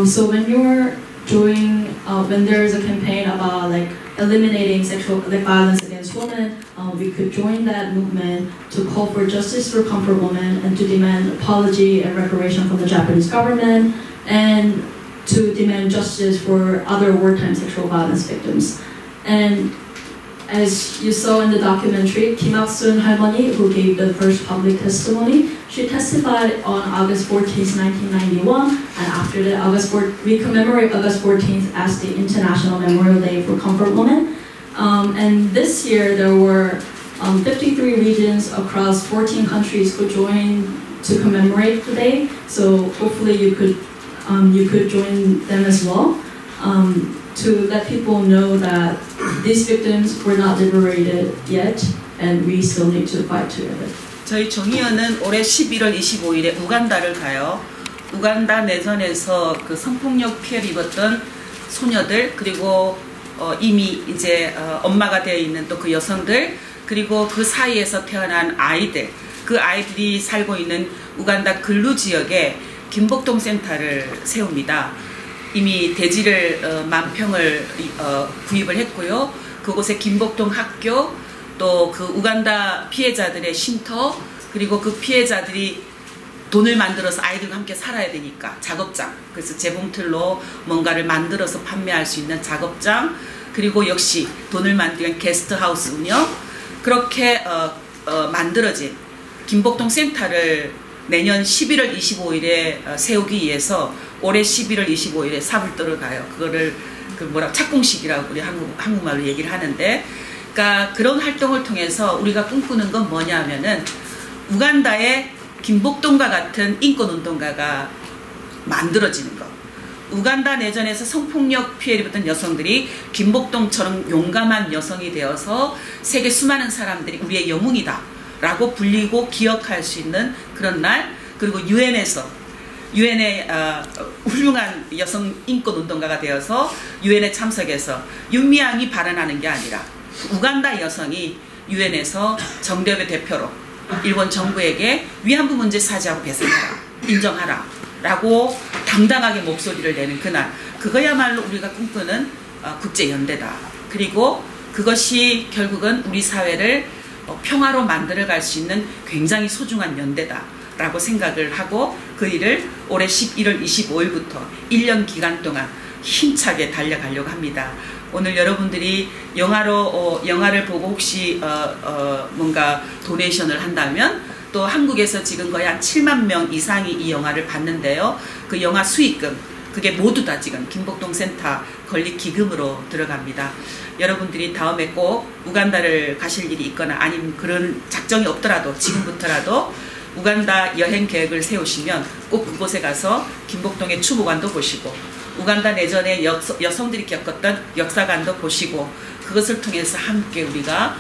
So when you're doing, when there is a campaign about like eliminating sexual violence against women, we could join that movement to call for justice for comfort women and to demand apology and reparation from the Japanese government, and to demand justice for other wartime sexual violence victims. And as you saw in the documentary, Kim Ak-sun 할머니, who gave the first public testimony, she testified on August 14th, 1991, and after that, we commemorate August 14th as the International Memorial Day for Comfort Women. And this year, there were 53 regions across 14 countries who joined to commemorate the day. So hopefully you could join them as well, to let people know that these victims were not liberated yet, and we still need to fight together. 저희 정의연은 올해 11월 25일에 우간다를 가요. 우간다 내전에서 그 성폭력 피해를 입었던 소녀들, 그리고 이미 이제 엄마가 되어 있는 또 그 여성들, 그리고 그 사이에서 태어난 아이들, 그 아이들이 살고 있는 우간다 근루 지역에 김복동 센터를 세웁니다. 이미 대지를 10,000평을 구입을 했고요. 그곳에 김복동 학교, 또 그 우간다 피해자들의 쉼터, 그리고 그 피해자들이 돈을 만들어서 아이들과 함께 살아야 되니까 작업장, 그래서 재봉틀로 뭔가를 만들어서 판매할 수 있는 작업장, 그리고 역시 돈을 만들기 위한 게스트하우스 운영, 그렇게 만들어진 김복동 센터를 내년 11월 25일에 세우기 위해서 올해 11월 25일에 사불도를 가요. 그거를 착공식이라고 우리 한국말로 얘기를 하는데, 그러니까 그런 활동을 통해서 우리가 꿈꾸는 건 뭐냐면은 우간다에 김복동과 같은 인권운동가가 만들어지는 것. 우간다 내전에서 성폭력 피해를 입었던 여성들이 김복동처럼 용감한 여성이 되어서 세계 수많은 사람들이 우리의 영웅이다 라고 불리고 기억할 수 있는 그런 날, 그리고 유엔의 훌륭한 여성 인권운동가가 되어서 유엔에 참석해서 윤미향이 발언하는 게 아니라 우간다 여성이 유엔에서 정대협의 대표로 일본 정부에게 위안부 문제 사죄하고 배상하라, 인정하라 라고 당당하게 목소리를 내는 그날, 그거야말로 우리가 꿈꾸는 국제연대다. 그리고 그것이 결국은 우리 사회를 평화로 만들어갈 수 있는 굉장히 소중한 연대다 라고 생각을 하고 그 일을 올해 11월 25일부터 1년 기간 동안 힘차게 달려가려고 합니다. 오늘 여러분들이 영화를 보고 혹시 뭔가 도네이션을 한다면, 또 한국에서 지금 거의 한 7만 명 이상이 이 영화를 봤는데요. 그 영화 수익금, 그게 모두 다 지금 김복동 센터 건립 기금으로 들어갑니다. 여러분들이 다음에 꼭 우간다를 가실 일이 있거나 아니면 그런 작정이 없더라도 지금부터라도 우간다 여행 계획을 세우시면 꼭 그곳에 가서 김복동의 추모관도 보시고 우간다 내전에 여성들이 겪었던 역사관도 보시고, 그것을 통해서 함께 우리가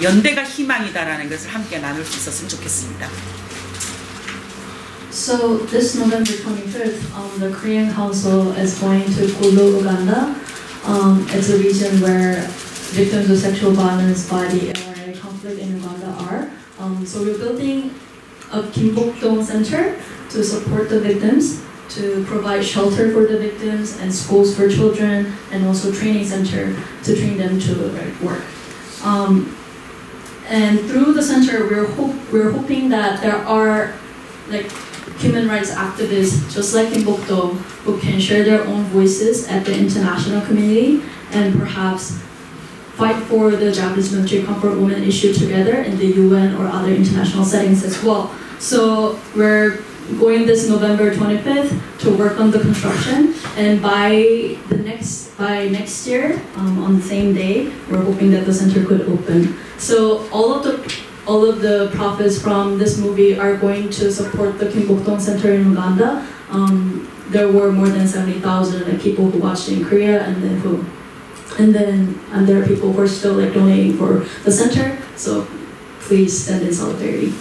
연대가 희망이다라는 것을 함께 나눌 수 있었으면 좋겠습니다. So this November 25th, the Korean Council is going to Gulu, Uganda. It's a region where victims of sexual violence by the LRA conflict in Uganda are. So we're building a Kimbokdong Center to support the victims, to provide shelter for the victims and schools for children, and also training center to train them to work. And through the center, we're hoping that there are human rights activists just like in Bokdo who can share their own voices at the international community and perhaps fight for the Japanese military comfort women issue together in the UN or other international settings as well. So we're going this November 25th to work on the construction, and by next year, on the same day, we're hoping that the center could open. So all of the profits from this movie are going to support the Kimbokdong Center in Uganda. There were more than 70,000 people who watched in Korea, and there are people who are still donating for the center. So please stand in solidarity.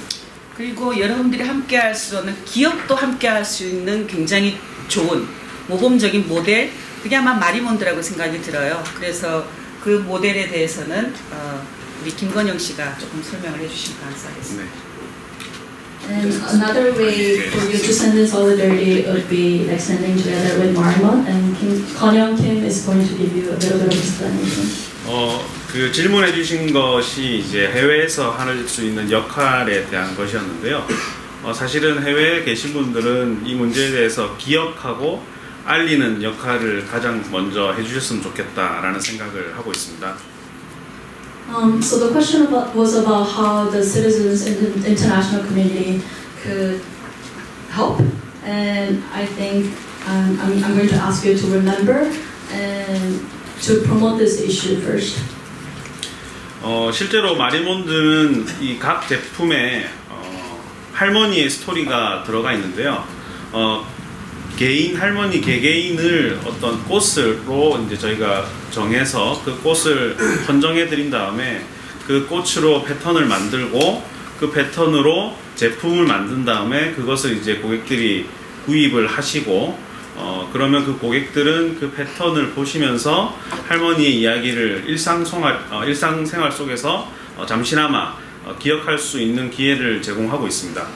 그리고 여러분들이 함께 할 수 있는, 기업도 함께 할 수 있는 굉장히 좋은 모범적인 모델, 그게 아마 마리몬드라고 생각이 들어요. 그래서 그 모델에 대해서는 우리 김건영 씨가 조금 설명을 해주시면 감사하겠습니다. And another way for you to send in solidarity would be standing together with Marimon, and Konyoung Kim is going to give you a little bit of explanation. 그 질문해 주신 것이 이제 해외에서 할 수 있는 역할에 대한 것이었는데요. 사실은 해외에 계신 분들은 이 문제에 대해서 기억하고 알리는 역할을 가장 먼저 해주셨으면 좋겠다라는 생각을 하고 있습니다. So the question was about how the citizens in the international community could help, and I think I'm going to ask you to remember and to promote this issue first. 실제로 마리몬드는 이 각 제품에 할머니의 스토리가 들어가 있는데요. 개인 할머니 개개인을 어떤 꽃으로 이제 저희가 정해서 그 꽃을 선정해 드린 다음에 그 꽃으로 패턴을 만들고 그 패턴으로 제품을 만든 다음에 그것을 이제 고객들이 구입을 하시고 그러면 그 고객들은 그 패턴을 보시면서 할머니의 이야기를 일상생활 속에서 잠시나마 기억할 수 있는 기회를 제공하고 있습니다.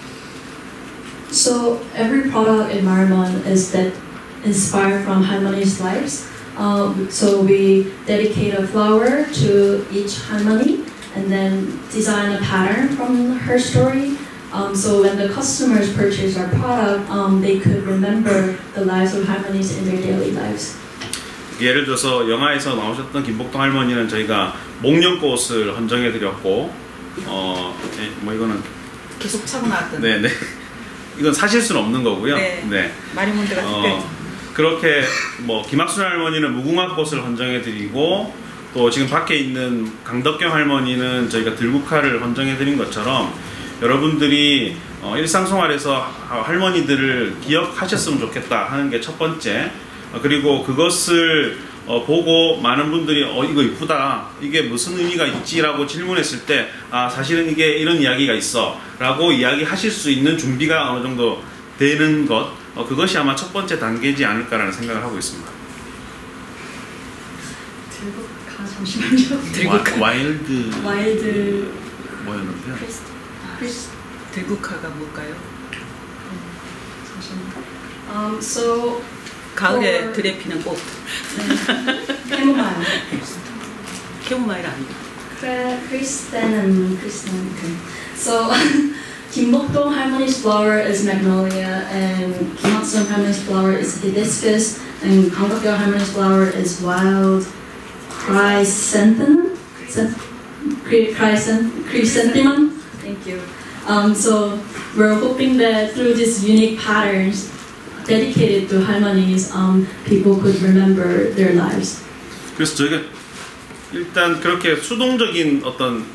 So every product in Marimon is that inspired from Harmony's lives. So we dedicate a flower to each Harmony and then design a pattern from her story. So when the customers purchase our product, they could remember the lives of Harmonies in their daily lives. 예를 들어서 영화에서 나오셨던 김복동 할머니는 저희가 목련꽃을 헌정해 드렸고, 뭐 이거는 계속 차고 나왔던. 네네. 이건 사실 수는 없는 거고요. 네. 네. 마리몬드가 특별히. 그렇게 뭐 김학순 할머니는 무궁화꽃을 헌정해 드리고, 또 지금 밖에 있는 강덕경 할머니는 저희가 들국화를 헌정해 드린 것처럼 여러분들이 일상생활에서 할머니들을 기억하셨으면 좋겠다 하는 게 첫 번째. 그리고 그것을 보고 많은 분들이 이거 이쁘다, 이게 무슨 의미가 있지 라고 질문했을 때 사실은 이게 이런 이야기가 있어 라고 이야기하실 수 있는 준비가 어느 정도 되는 것, 그것이 아마 첫 번째 단계지 않을까라는 생각을 하고 있습니다. 들국화 잠시만요. 들국화. 와일드 뭐였는데요? 들국화가 뭘까요? So 가을에 들에 피는 꽃. 캐모마일. 캐모마일 아니고. Chrysanthemum. So Kim Bok-dong Harmony's flower is magnolia, and Kim Hak-sung Harmony's flower is hibiscus, and Kang Dok-yeol Harmony's flower is wild chrysanthemum. Chrysanthemum. Thank you. So we're hoping that through these unique patterns dedicated to harmonies, people could remember their lives. 그래서 저희가 일단 그렇게 수동적인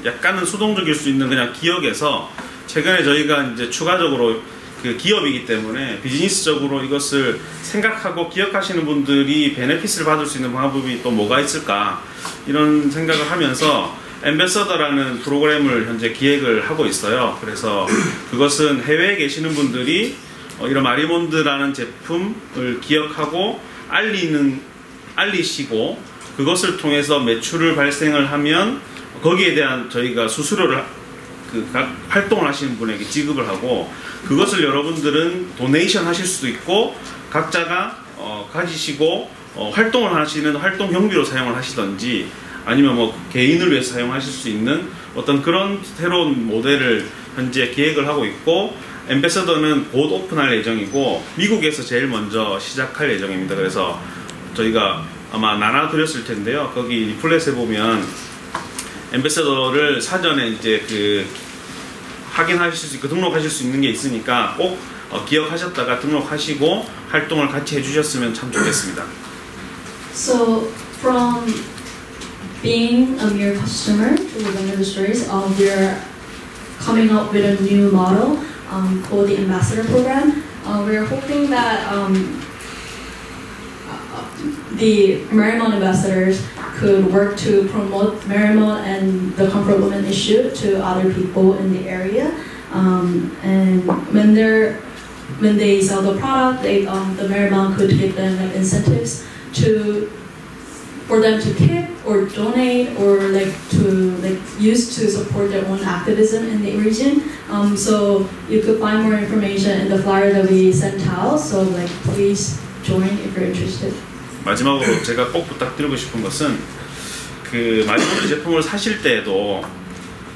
약간은 수동적일 수 있는 그냥 기억에서 최근에 저희가 이제 추가적으로 그 기업이기 때문에 비즈니스적으로 이것을 생각하고 기억하시는 분들이 베네핏을 받을 수 있는 방법이 또 뭐가 있을까 이런 생각을 하면서 앰베서더라는 프로그램을 현재 기획을 하고 있어요. 그래서 그것은 해외에 계시는 분들이 이런 마리몬드라는 제품을 기억하고 알리시고 그것을 통해서 매출을 발생을 하면 거기에 대한 저희가 수수료를 각 활동을 하시는 분에게 지급을 하고 그것을 여러분들은 도네이션 하실 수도 있고 각자가 가지시고 활동을 하시는 활동 경비로 사용을 하시던지 아니면 뭐 개인을 위해서 사용하실 수 있는 어떤 그런 새로운 모델을 현재 기획을 하고 있고 앰베서더는 곧 오픈할 예정이고 미국에서 제일 먼저 시작할 예정입니다. 그래서 저희가 아마 나눠드렸을 텐데요. 거기 리플렛에 보면 앰베서더를 사전에 이제 확인하실 수 있고 등록하실 수 있는 게 있으니까 꼭 기억하셨다가 등록하시고 활동을 같이 해주셨으면 참 좋겠습니다. So from being a mere customer to the stories, we're coming up with a new model called the Ambassador Program. We're hoping that the Marimon ambassadors could work to promote Marimon and the Comfort Woman issue to other people in the area. And when they sell the product, the Marimon could give them like incentives for them to keep or donate or to use to support their own activism in the region. So you could find more information in the flyer that we sent out. So please join if you're interested. 마지막으로 제가 꼭 부탁드리고 싶은 것은 그 마리몬드 제품을 사실 때에도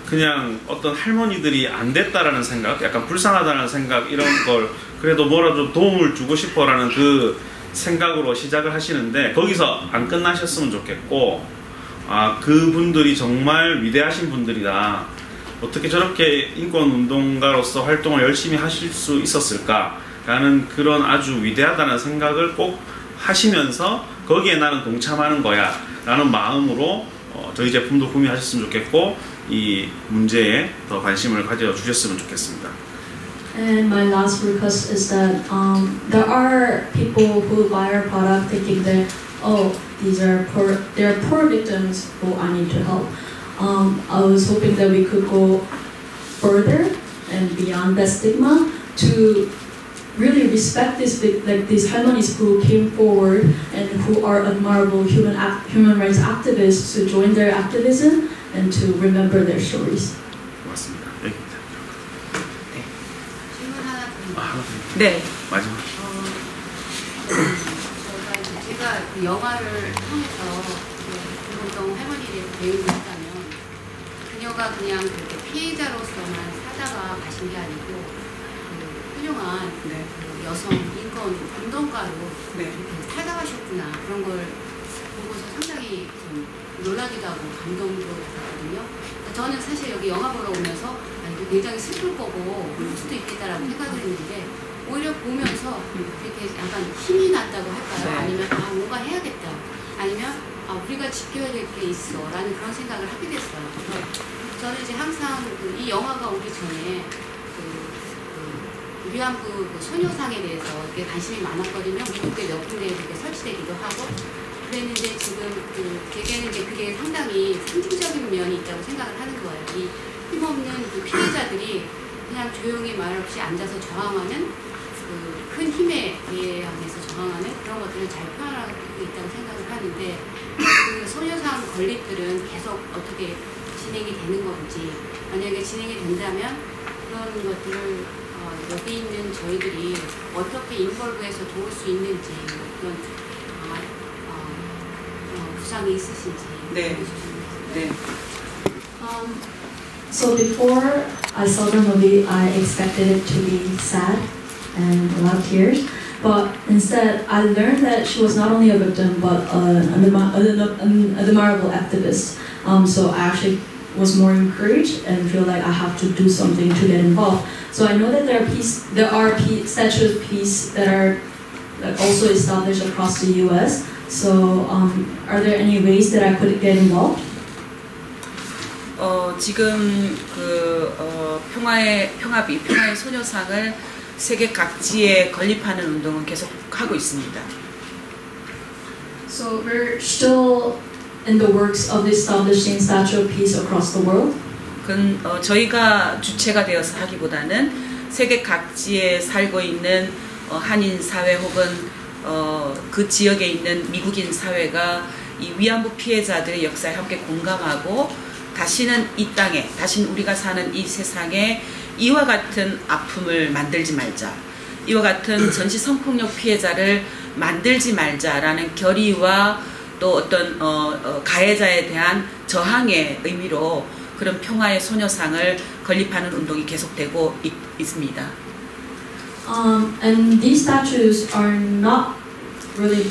그냥 어떤 할머니들이 안 됐다라는 생각, 약간 불쌍하다는 생각 이런 걸 그래도 뭐라도 도움을 주고 싶어라는 그 생각으로 시작을 하시는데 거기서 안 끝나셨으면 좋겠고 그분들이 정말 위대하신 분들이다. 어떻게 저렇게 인권운동가로서 활동을 열심히 하실 수 있었을까라는 그런 아주 위대하다는 생각을 꼭 하시면서 거기에 나는 동참하는 거야 라는 마음으로 저희 제품도 구매하셨으면 좋겠고 이 문제에 더 관심을 가져주셨으면 좋겠습니다. And my last request is that there are people who buy our product thinking that they're poor victims who I need to help. I was hoping that we could go further and beyond that stigma to really respect these 할머니es who came forward and who are admirable human rights activists to join their activism and to remember their stories. 고맙습니다. 여기입니다. 질문 하나 드립니다. 하나 더. 네. 마지막. 제가 그 영화를 통해서 김동동 할머니에 대해서 배운 게 있다면 그녀가 그냥 그렇게 피해자로서만 살다가 가신 게 아니고 그 훌륭한 네. 그 여성 인권 운동가로 네. 이렇게 살아가셨구나 그런 걸 보고서 상당히 좀 놀라기도 하고 감동도 받았거든요. 저는 사실 여기 영화 보러 오면서 이거 굉장히 슬플 거고 그럴 수도 있겠다라고 생각을 했는데 오히려 보면서 이렇게 약간 힘이 났다고 할까요? 네. 아니면 뭔가 해야겠다. 아니면 우리가 지켜야 될 게 있어 라는 그런 생각을 하게 됐어요. 그래서 저는 이제 항상 이 영화가 오기 전에 위안부 소녀상에 대해서 이렇게 관심이 많았거든요. 미국에 몇 군데 이렇게 설치되기도 하고 그랬는데 지금 제게는 이제 그게 상당히 상징적인 면이 있다고 생각을 하는 거예요. 이 힘없는 그 피해자들이 그냥 조용히 말없이 앉아서 저항하는 그 큰 힘에 의해서 저항하는 그런 것들을 잘 표현하고 있다고 생각을 하는데 그 소녀상 건립들은 계속 어떻게 진행이 되는 건지 만약에 진행이 된다면 그런 것들을 여기 있는 저희들이 어떻게 인볼브해서 도울 수 있는지 그런 구상이 있으신지 네. 네. So before I saw the movie, I expected it to be sad and a lot of tears. But instead, I learned that she was not only a victim, but an admirable activist. So I actually was more encouraged and feel like I have to do something to get involved. So I know that there are statues of peace that are also established across the U.S. So are there any ways that I could get involved? 지금 평화의 소녀상을 세계 각지에 건립하는 운동은 계속 하고 있습니다. So we're still in the works of establishing Statue of Peace across the world. 저희가 주체가 되어서 하기보다는 세계 각지에 살고 있는 한인 사회 혹은 그 지역에 있는 미국인 사회가 이 위안부 피해자들의 역사에 함께 공감하고 다시는 이 땅에, 다시는 우리가 사는 이 세상에 이와 같은 아픔을 만들지 말자. 이와 같은 전시 성폭력 피해자를 만들지 말자라는 결의와 또 어떤 가해자에 대한 저항의 의미로 그런 평화의 소녀상을 건립하는 운동이 계속되고 있습니다. And these statues are not really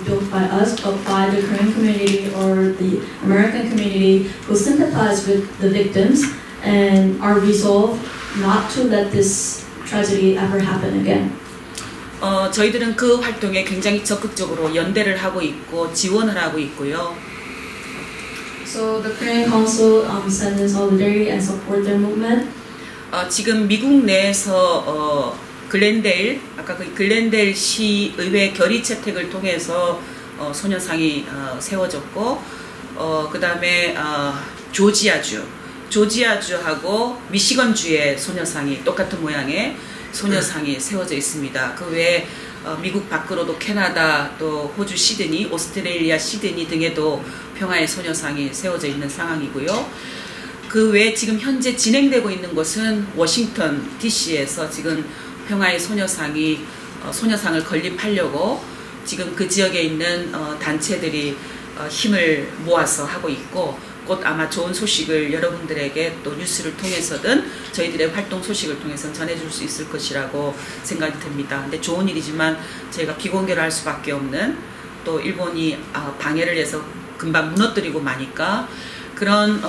built by us, but by the Korean community or the American community who sympathize with the victims and are resolved not to let this tragedy ever happen again. 저희들은 그 활동에 굉장히 적극적으로 연대를 하고 있고 지원을 하고 있고요. So the Korean Council stands in solidarity and support their movement. 지금 미국 내에서 글렌데일, 아까 그 글렌데일 시 의회 결의 채택을 통해서 소녀상이 세워졌고, 그 다음에 조지아주하고 미시건주의 소녀상이 똑같은 모양의 소녀상이 세워져 있습니다. 그 외에 미국 밖으로도 캐나다, 또 호주 시드니, 오스트레일리아 시드니 등에도 평화의 소녀상이 세워져 있는 상황이고요. 그 외에 지금 현재 진행되고 있는 것은 워싱턴 DC에서 지금 평화의 소녀상을 건립하려고 지금 그 지역에 있는 단체들이 힘을 모아서 하고 있고, 곧 아마 좋은 소식을 여러분들에게 또 뉴스를 통해서든 저희들의 활동 소식을 통해서 전해줄 수 있을 것이라고 생각이 듭니다. 근데 좋은 일이지만 저희가 비공개를 할 수밖에 없는, 또 일본이 방해를 해서 금방 무너뜨리고 마니까 그런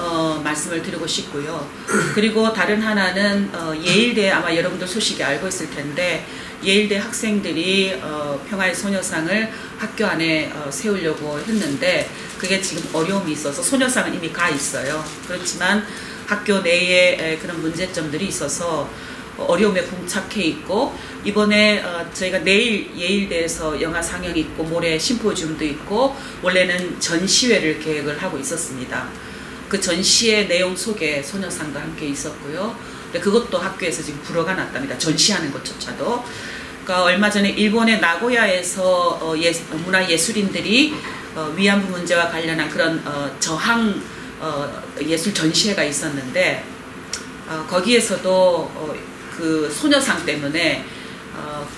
말씀을 드리고 싶고요. 그리고 다른 하나는 예일대, 아마 여러분들 소식이 알고 있을 텐데, 예일대 학생들이 평화의 소녀상을 학교 안에 세우려고 했는데 그게 지금 어려움이 있어서, 소녀상은 이미 가 있어요. 그렇지만 학교 내에 그런 문제점들이 있어서 어려움에 봉착해 있고, 이번에 저희가 내일 예일대에서 영화 상영이 있고 모레 심포지움도 있고 원래는 전시회를 계획을 하고 있었습니다. 그 전시의 내용 속에 소녀상도 함께 있었고요. 근데 그것도 학교에서 지금 불어가 났답니다. 전시하는 것조차도. 그러니까 얼마 전에 일본의 나고야에서 문화예술인들이 위안부 문제와 관련한 그런 저항 예술 전시회가 있었는데 거기에서도 그 소녀상 때문에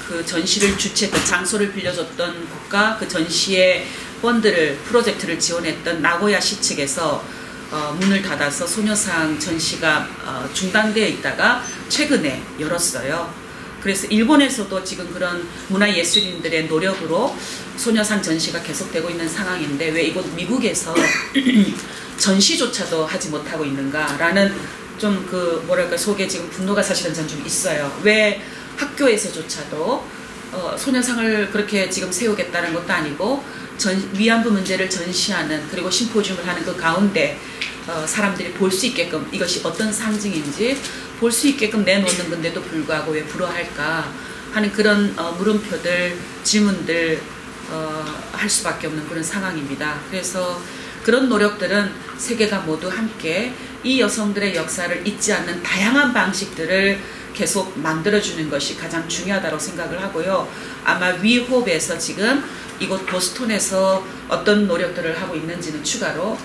그 전시를 주최했던 장소를 빌려줬던 국가 그 전시의 프로젝트를 지원했던 나고야시 측에서 문을 닫아서 소녀상 전시가 중단되어 있다가 최근에 열었어요. 그래서 일본에서도 지금 그런 문화예술인들의 노력으로 소녀상 전시가 계속되고 있는 상황인데 왜 이곳 미국에서 전시조차도 하지 못하고 있는가라는 좀 그 뭐랄까 속에 지금 분노가 사실은 전 좀 있어요. 왜 학교에서조차도 소녀상을 그렇게 지금 세우겠다는 것도 아니고 위안부 문제를 전시하는 그리고 심포지움을 하는 그 가운데 사람들이 볼 수 있게끔 이것이 어떤 상징인지 볼 수 있게끔 내놓는 건데도 불구하고 왜 불허할까 하는 그런 물음표들, 질문들 할 수밖에 없는 그런 상황입니다. 그래서 그런 노력들은 세계가 모두 함께 이 여성들의 역사를 잊지 않는 다양한 방식들을 계속 만들어주는 것이 가장 중요하다고 생각을 하고요. 아마 위홉에서 지금 이곳 보스턴에서 어떤 노력들을 하고 있는지는 추가로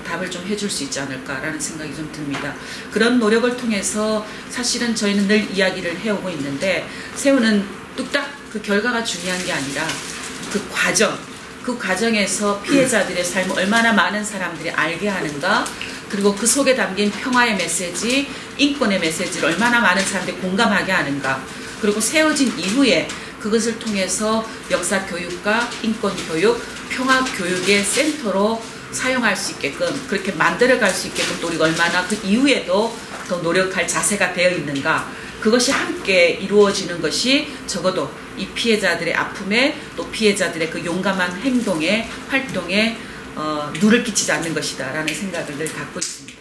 답을 좀 해줄 수 있지 않을까라는 생각이 좀 듭니다. 그런 노력을 통해서 사실은 저희는 늘 이야기를 해오고 있는데 세우는 뚝딱 그 결과가 중요한 게 아니라 그 과정, 그 과정에서 피해자들의 삶을 얼마나 많은 사람들이 알게 하는가 그리고 그 속에 담긴 평화의 메시지, 인권의 메시지를 얼마나 많은 사람들이 공감하게 하는가 그리고 세워진 이후에 그것을 통해서 역사 교육과 인권 교육, 평화 교육의 센터로 사용할 수 있게끔 그렇게 만들어갈 수 있게끔 또 우리가 얼마나 그 이후에도 더 노력할 자세가 되어 있는가 그것이 함께 이루어지는 것이 적어도 이 피해자들의 아픔에 또 피해자들의 그 용감한 행동에 활동에 누를 끼치지 않는 것이다 라는 생각을 늘 갖고 있습니다.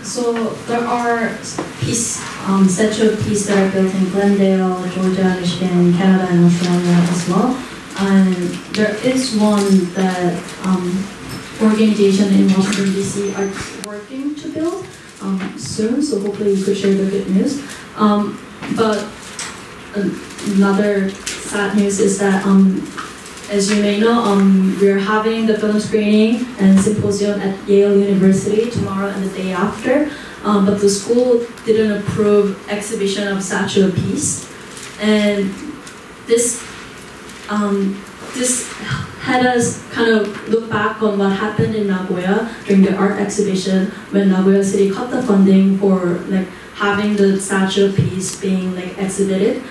So there are statue of peace that are built in Glendale, Georgia, Michigan, Canada, and Australia as well. And there is one that organization in Washington DC are working to build soon. So hopefully we could share the good news. But another sad news is that, as you may know, we're having the film screening and symposium at Yale University tomorrow and the day after. But the school didn't approve exhibition of Statue of Peace, and this had us kind of look back on what happened in Nagoya during the art exhibition when Nagoya City cut the funding for like having the Statue of Peace being like exhibited.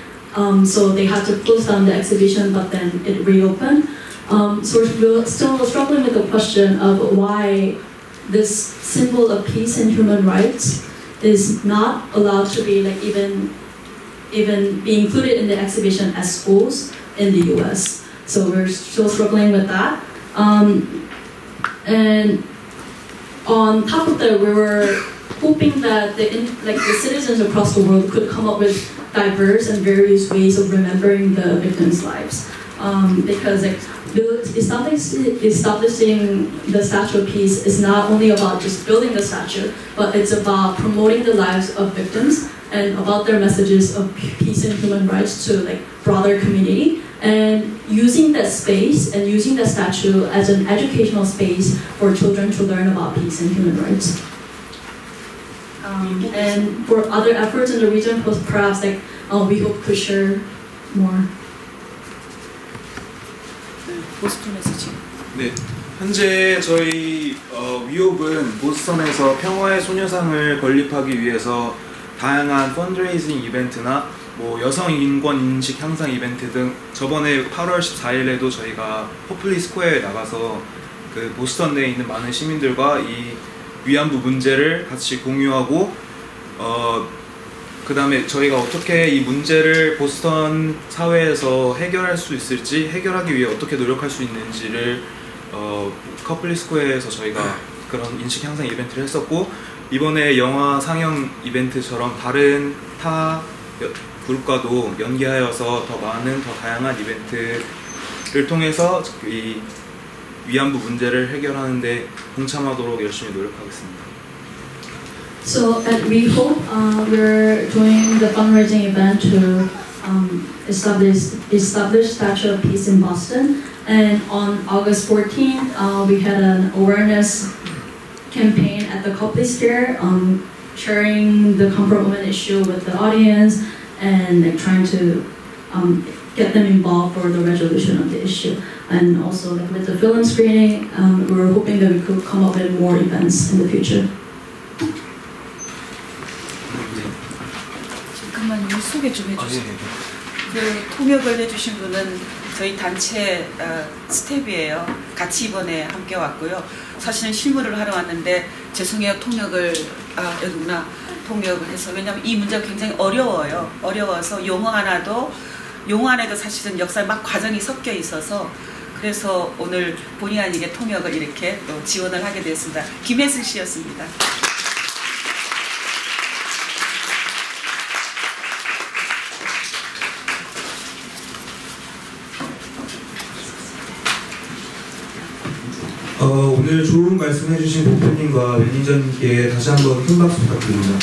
So they had to close down the exhibition, but then it reopened. So we're still struggling with the question of why this symbol of peace and human rights is not allowed to be like even be included in the exhibition as schools in the U.S. So we're still struggling with that. And on top of that, we were hoping that the citizens across the world could come up with diverse and various ways of remembering the victims' lives. Because like establishing the Statue of Peace is not only about just building the statue, but it's about promoting the lives of victims and about their messages of peace and human rights to like broader community, and using that space and using the statue as an educational space for children to learn about peace and human rights. And for other efforts in the region, perhaps like we hope to share more. 보스턴에서 지금. 네, 현재 저희 위홉은 보스턴에서 평화의 소녀상을 건립하기 위해서 다양한 펀드레이징 이벤트나 뭐 여성 인권 인식 향상 이벤트 등 저번에 8월 14일에도 저희가 퍼플리 스퀘어에 나가서 그 보스턴 내에 있는 많은 시민들과 이 위안부 문제를 같이 공유하고 그 다음에 저희가 어떻게 이 문제를 보스턴 사회에서 해결할 수 있을지, 해결하기 위해 어떻게 노력할 수 있는지를 퍼플리 스퀘어에서 저희가 그런 인식 향상 이벤트를 했었고, 이번에 영화 상영 이벤트처럼 다른 타 그룹과도 연계하여서 더 많은 더 다양한 이벤트를 통해서 이 위안부 문제를 해결하는데 동참하도록 열심히 노력하겠습니다. So at We Hope, we're doing the fundraising event to establish Statue of Peace in Boston. And on August 14th, we had an awareness campaign at the Copley Square, sharing the comfort women issue with the audience and like, trying to get them involved for the resolution of the issue. And also like, with the film screening, we're hoping that we could come up with more events in the future. 잠깐만요, 소개 좀 해주세요. 그 통역을 해주신 분은 저희 단체 스텝이에요. 같이 이번에 함께 왔고요. 사실은 실무를 하러 왔는데 죄송해요, 통역을 여기구나. 통역을 해서 왜냐하면 이 문제가 굉장히 어려워요. 어려워서 용어 안에도 사실은 역사 막 과정이 섞여 있어서 그래서 오늘 본의 아니게 통역을 이렇게 또 지원을 하게 됐습니다. 김혜슬 씨였습니다. 오늘 좋은 말씀 해주신 대표님과 매니저님께 다시 한번 큰 박수 부탁드립니다.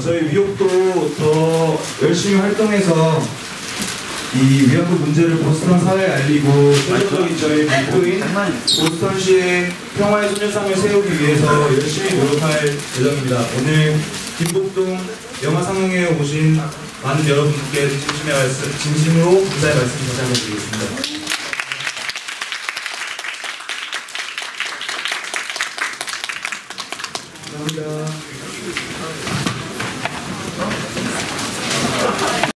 저희 위옥도 더 열심히 활동해서 이 위안부 문제를 보스턴 사회에 알리고 세계적인 저희 목표인 보스턴시의 평화의 소녀상을 세우기 위해서 열심히 노력할 예정입니다. 오늘 김복동 영화상영회에 오신 많은 여러분께 진심으로 감사의 말씀 다시 한번 드리겠습니다.